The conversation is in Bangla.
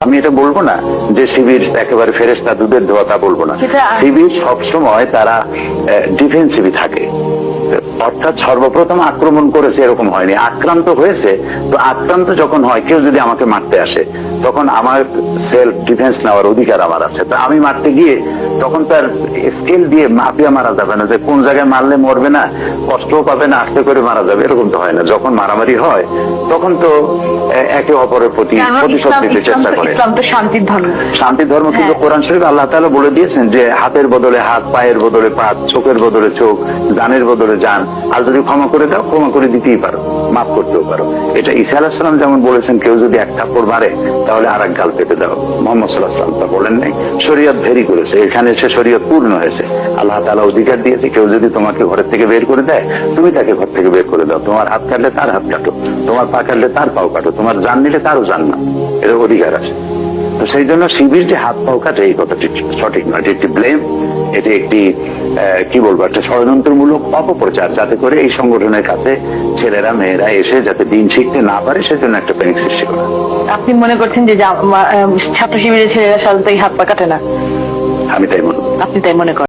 আমি এটা বলবো না যে শিবির একেবারে ফেরেশতা দুধের ধোয়া, তা বলবো না। শিবির সবসময় তারা ডিফেন্সিভই থাকে, অর্থাৎ সর্বপ্রথম আক্রমণ করেছে এরকম হয়নি, আক্রান্ত হয়েছে। তো আক্রান্ত যখন হয়, কেউ যদি আমাকে মারতে আসে, তখন আমার সেলফ ডিফেন্স নেওয়ার অধিকার আমার আছে। তো আমি মারতে গিয়ে তখন তার স্কেল দিয়ে মাপিয়া মারা যাবে না, যে কোন জায়গায় মারলে মরবে না, কষ্টও পাবে না, আস্তে করে মারা যাবে, এরকম তো হয় না। যখন মারামারি হয় তখন তো একে অপরের প্রতি প্রতিশোধ নিতে চেষ্টা করে। ইসলাম তো শান্তির ধর্ম, শান্তির ধর্ম, কিন্তু কোরআন শরীফে আল্লাহ তাআলা বলে দিয়েছেন যে হাতের বদলে হাত, পায়ের বদলে পা, চোখের বদলে চোখ, জানের বদলে জান, আর যদি ক্ষমা করে দাও, ক্ষমা করে দিতেই পারো, মাফ করতেও পারো। এটা ঈসা আলাইহিস সালাম যেমন বলেছেন, কেউ যদি এক থাপ্পড় মারে তাহলে আর এক গাল পেতে দাও। মুহাম্মদ সাল্লাল্লাহু আলাইহি ওয়াসাল্লাম তা বলেন নাই। শরীয়ত ভেরি করেছে, এখানে এসে শরীয়ত পূর্ণ হয়েছে। আল্লাহ তাআলা অধিকার দিয়েছে, কেউ যদি তোমাকে ঘরের থেকে বের করে দেয়, তুমি তাকে ঘর থেকে বের করে দাও। তোমার হাত কাটলে তার হাত কাটো, তোমার পা কাটলে তার পাও কাটো, তোমার জান নিলে তারও জান না, এর অধিকার আছে। তো সেই জন্য শিবির যে হাত পাও কাটে, এই কথাটি সঠিক নয়। এটি একটি ব্লেম, এটি একটি কি বলবো, একটা ষড়যন্ত্রমূলক অপপ্রচার, যাতে করে এই সংগঠনের কাছে ছেলেরা মেয়েরা এসে যাতে দিন শিখতে না পারে, সেজন্য একটা প্যানিক সৃষ্টি করা। আপনি মনে করছেন যে ছাত্র শিবিরের ছেলেরা সাধারণত এই হাত পা কাটে না? আমি তাই মনে করি। আপনি তাই মনে করেন?